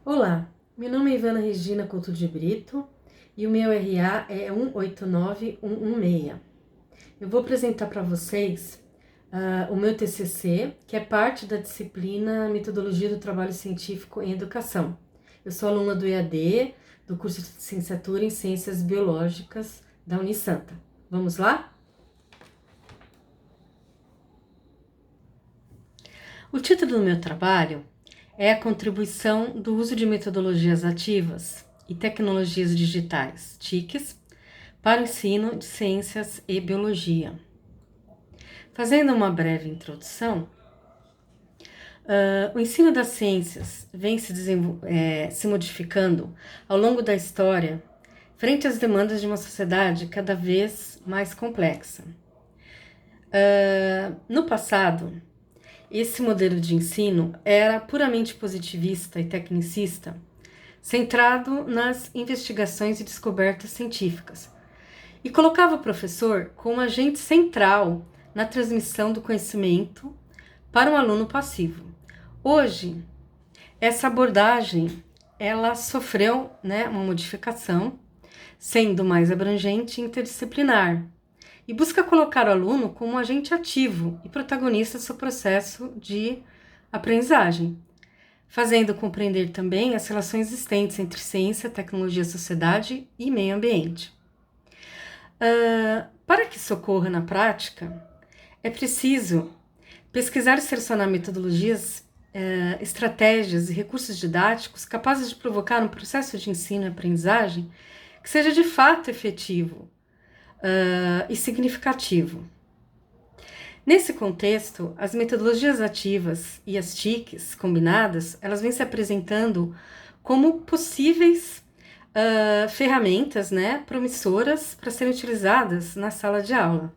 Olá, meu nome é Ivana Regina Couto de Brito e o meu RA é 189116. Eu vou apresentar para vocês o meu TCC, que é parte da disciplina Metodologia do Trabalho Científico em Educação. Eu sou aluna do EAD, do curso de Licenciatura em Ciências Biológicas da Unisanta. Vamos lá? O título do meu trabalho é a contribuição do uso de metodologias ativas e tecnologias digitais, TICs, para o ensino de ciências e biologia. Fazendo uma breve introdução, o ensino das ciências vem se modificando ao longo da história frente às demandas de uma sociedade cada vez mais complexa. No passado, esse modelo de ensino era puramente positivista e tecnicista, centrado nas investigações e descobertas científicas, e colocava o professor como agente central na transmissão do conhecimento para um aluno passivo. Hoje, essa abordagem ela sofreu uma modificação, sendo mais abrangente e interdisciplinar, e busca colocar o aluno como um agente ativo e protagonista do seu processo de aprendizagem, fazendo compreender também as relações existentes entre ciência, tecnologia, sociedade e meio ambiente. Para que isso ocorra na prática, é preciso pesquisar e selecionar metodologias, estratégias e recursos didáticos capazes de provocar um processo de ensino e aprendizagem que seja de fato efetivo e significativo. Nesse contexto, as metodologias ativas e as TICs combinadas, elas vêm se apresentando como possíveis ferramentas, promissoras para serem utilizadas na sala de aula.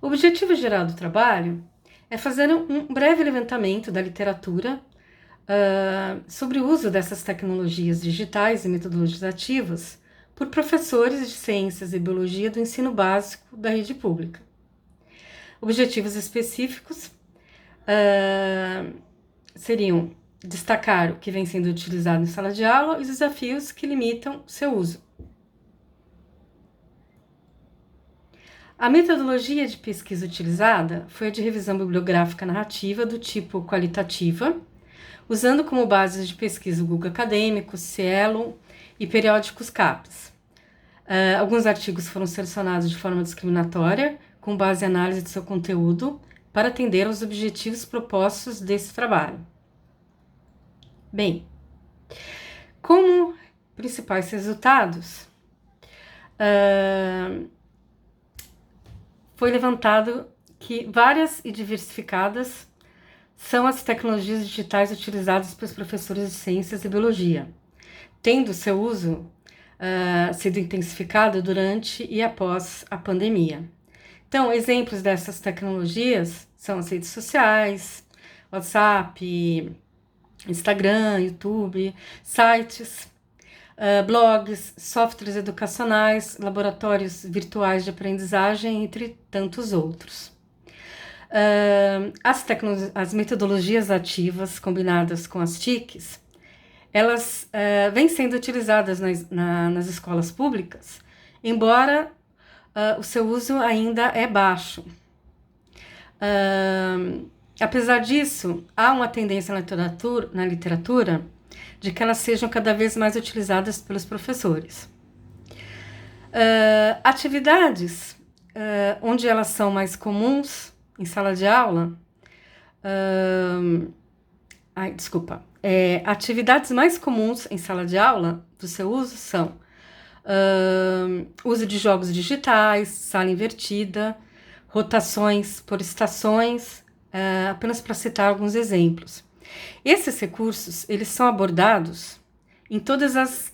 O objetivo geral do trabalho é fazer um breve levantamento da literatura sobre o uso dessas tecnologias digitais e metodologias ativas por professores de ciências e biologia do ensino básico da rede pública. Objetivos específicos seriam destacar o que vem sendo utilizado em sala de aula e os desafios que limitam seu uso. A metodologia de pesquisa utilizada foi a de revisão bibliográfica narrativa do tipo qualitativa, usando como bases de pesquisa o Google Acadêmico, Cielo e periódicos CAPES. Alguns artigos foram selecionados de forma discriminatória, com base em análise de seu conteúdo, para atender aos objetivos propostos desse trabalho. Bem, como principais resultados, foi levantado que várias e diversificadas são as tecnologias digitais utilizadas pelos professores de ciências e biologia, tendo seu uso sido intensificado durante e após a pandemia. Então, exemplos dessas tecnologias são as redes sociais, WhatsApp, Instagram, YouTube, sites, blogs, softwares educacionais, laboratórios virtuais de aprendizagem, entre tantos outros. As metodologias ativas combinadas com as TICs, elas vêm sendo utilizadas nas escolas públicas, embora o seu uso ainda é baixo. Apesar disso, há uma tendência na literatura de que elas sejam cada vez mais utilizadas pelos professores. Atividades onde elas são mais comuns em sala de aula, atividades mais comuns em sala de aula do seu uso são uso de jogos digitais, sala invertida, rotações por estações, apenas para citar alguns exemplos. Esses recursos, eles são abordados em todas as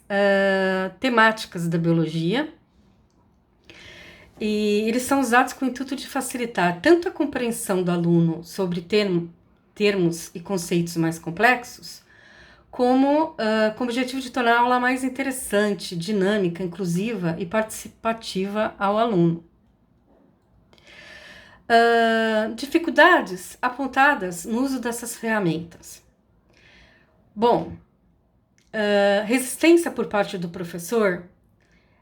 temáticas da biologia e eles são usados com o intuito de facilitar tanto a compreensão do aluno sobre termos e conceitos mais complexos, como com o objetivo de tornar a aula mais interessante, dinâmica, inclusiva e participativa ao aluno. Dificuldades apontadas no uso dessas ferramentas. Bom, resistência por parte do professor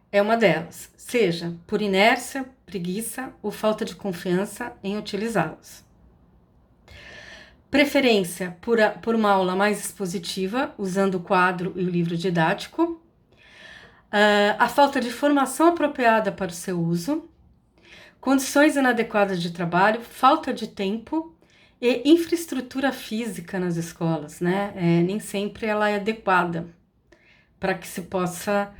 é uma delas, seja por inércia, preguiça ou falta de confiança em utilizá-los. Preferência por uma aula mais expositiva, usando o quadro e o livro didático. A falta de formação apropriada para o seu uso. Condições inadequadas de trabalho, falta de tempo e infraestrutura física nas escolas, né? Nem sempre ela é adequada para que se possa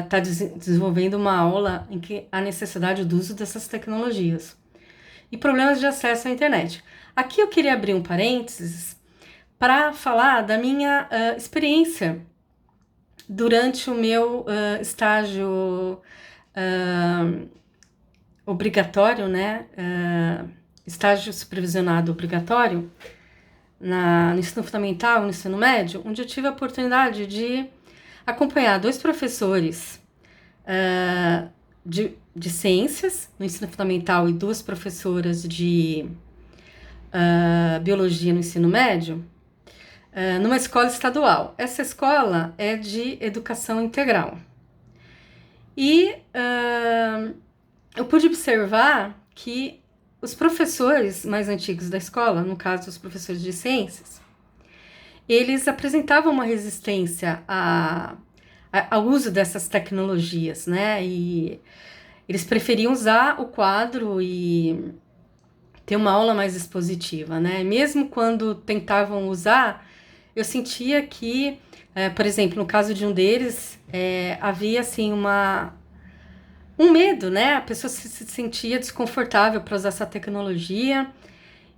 estar desenvolvendo uma aula em que há necessidade do uso dessas tecnologias. E problemas de acesso à internet. Aqui eu queria abrir um parênteses para falar da minha experiência durante o meu estágio obrigatório, né? Estágio supervisionado obrigatório no ensino fundamental, no ensino médio, onde eu tive a oportunidade de acompanhar 2 professores de ciências no ensino fundamental e 2 professoras de biologia no ensino médio, numa escola estadual. Essa escola é de educação integral. E eu pude observar que os professores mais antigos da escola, no caso os professores de ciências, eles apresentavam uma resistência ao uso dessas tecnologias, né? E eles preferiam usar o quadro e ter uma aula mais expositiva, né? Mesmo quando tentavam usar, eu sentia que, por exemplo, no caso de um deles, havia assim um medo, né? A pessoa se sentia desconfortável para usar essa tecnologia,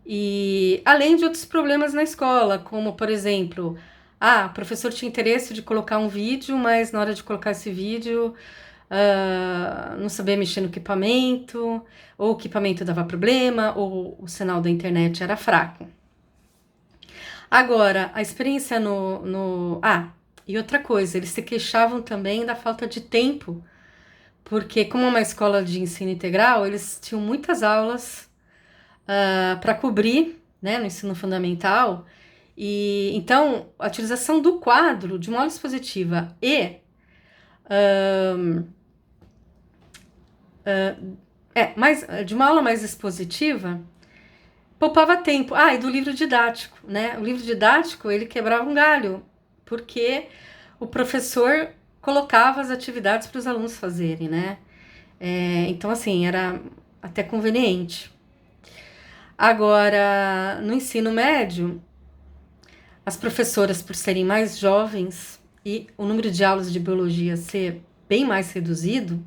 e além de outros problemas na escola, como, por exemplo, o professor tinha interesse de colocar um vídeo, mas na hora de colocar esse vídeo, não sabia mexer no equipamento, ou o equipamento dava problema, ou o sinal da internet era fraco. Agora, a experiência e outra coisa, eles se queixavam também da falta de tempo, porque como é uma escola de ensino integral, eles tinham muitas aulas para cobrir, né, no ensino fundamental, e então a utilização do quadro de uma aula expositiva e de uma aula mais expositiva poupava tempo. E do livro didático, né? O livro didático, ele quebrava um galho, porque o professor colocava as atividades para os alunos fazerem, né? Então, assim, era até conveniente. Agora, no ensino médio, as professoras, por serem mais jovens e o número de aulas de biologia ser bem mais reduzido,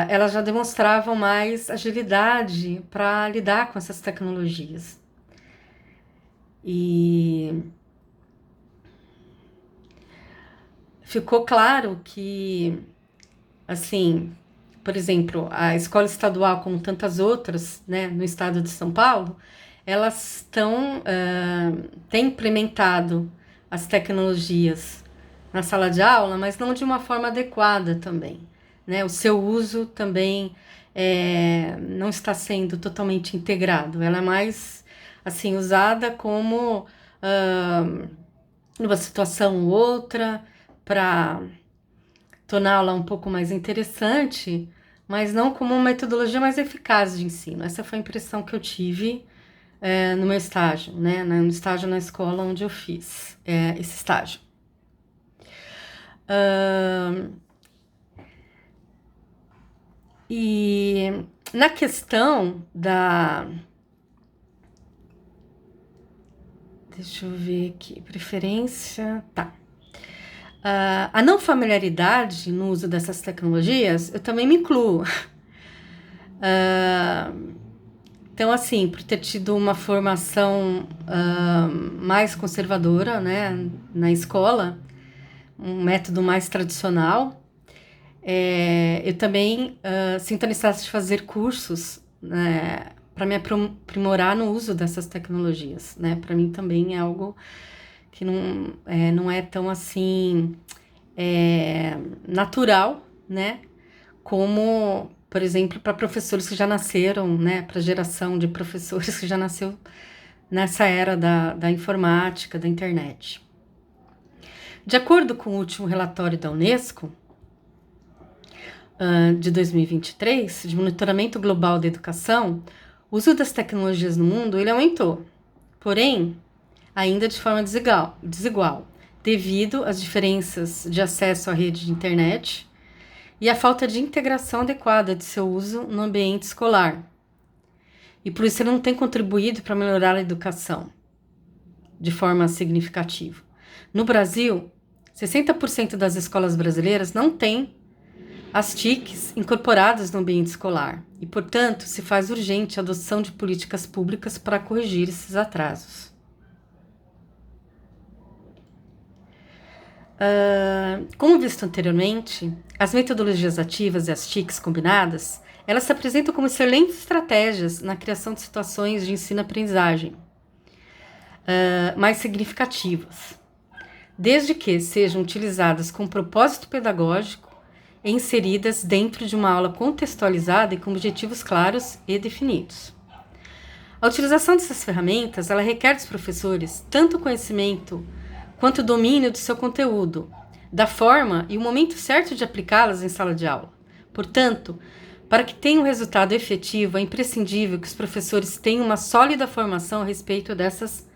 elas já demonstravam mais agilidade para lidar com essas tecnologias. E ficou claro que, assim, por exemplo, a escola estadual, como tantas outras, né, no estado de São Paulo, elas têm implementado as tecnologias na sala de aula, mas não de uma forma adequada também, né? O seu uso também não está sendo totalmente integrado. Ela é mais, assim, usada como numa situação ou outra, para tornar a aula um pouco mais interessante, mas não como uma metodologia mais eficaz de ensino. Essa foi a impressão que eu tive no meu estágio, né? No estágio na escola onde eu fiz esse estágio. E na questão da... Deixa eu ver aqui, preferência... Tá. A não familiaridade no uso dessas tecnologias, eu também me incluo. Então, assim, por ter tido uma formação mais conservadora, né, na escola, um método mais tradicional, eu também sinto a necessidade de fazer cursos, né, para me aprimorar no uso dessas tecnologias, né? Para mim também é algo que não é tão assim natural, né? Como, por exemplo, para professores que já nasceram, né? Para a geração de professores que já nasceu nessa era da informática, da internet. De acordo com o último relatório da Unesco, de 2023, de monitoramento global da educação, o uso das tecnologias no mundo ele aumentou, porém, ainda de forma desigual, devido às diferenças de acesso à rede de internet e à falta de integração adequada de seu uso no ambiente escolar. E por isso ele não tem contribuído para melhorar a educação de forma significativa. No Brasil, 60% das escolas brasileiras não têm as TICs incorporadas no ambiente escolar e, portanto, se faz urgente a adoção de políticas públicas para corrigir esses atrasos. Como visto anteriormente, as metodologias ativas e as TICs combinadas, elas se apresentam como excelentes estratégias na criação de situações de ensino-aprendizagem mais significativas, desde que sejam utilizadas com propósito pedagógico e inseridas dentro de uma aula contextualizada e com objetivos claros e definidos. A utilização dessas ferramentas, ela requer dos professores tanto conhecimento quanto domínio do seu conteúdo, da forma e o momento certo de aplicá-las em sala de aula. Portanto, para que tenha um resultado efetivo, é imprescindível que os professores tenham uma sólida formação a respeito dessas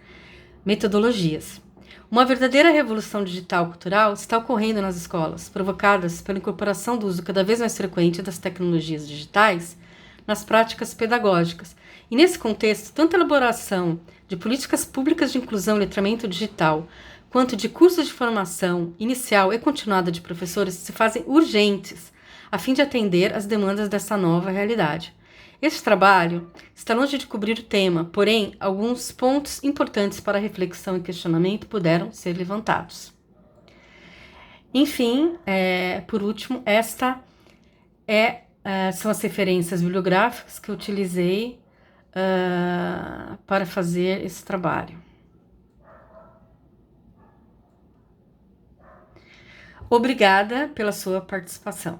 metodologias. Uma verdadeira revolução digital cultural está ocorrendo nas escolas, provocadas pela incorporação do uso cada vez mais frequente das tecnologias digitais nas práticas pedagógicas. E nesse contexto, tanto a elaboração de políticas públicas de inclusão e letramento digital, quanto de cursos de formação inicial e continuada de professores se fazem urgentes, a fim de atender às demandas dessa nova realidade. Este trabalho está longe de cobrir o tema, porém, alguns pontos importantes para reflexão e questionamento puderam ser levantados. Enfim, por último, são as referências bibliográficas que eu utilizei para fazer esse trabalho. Obrigada pela sua participação.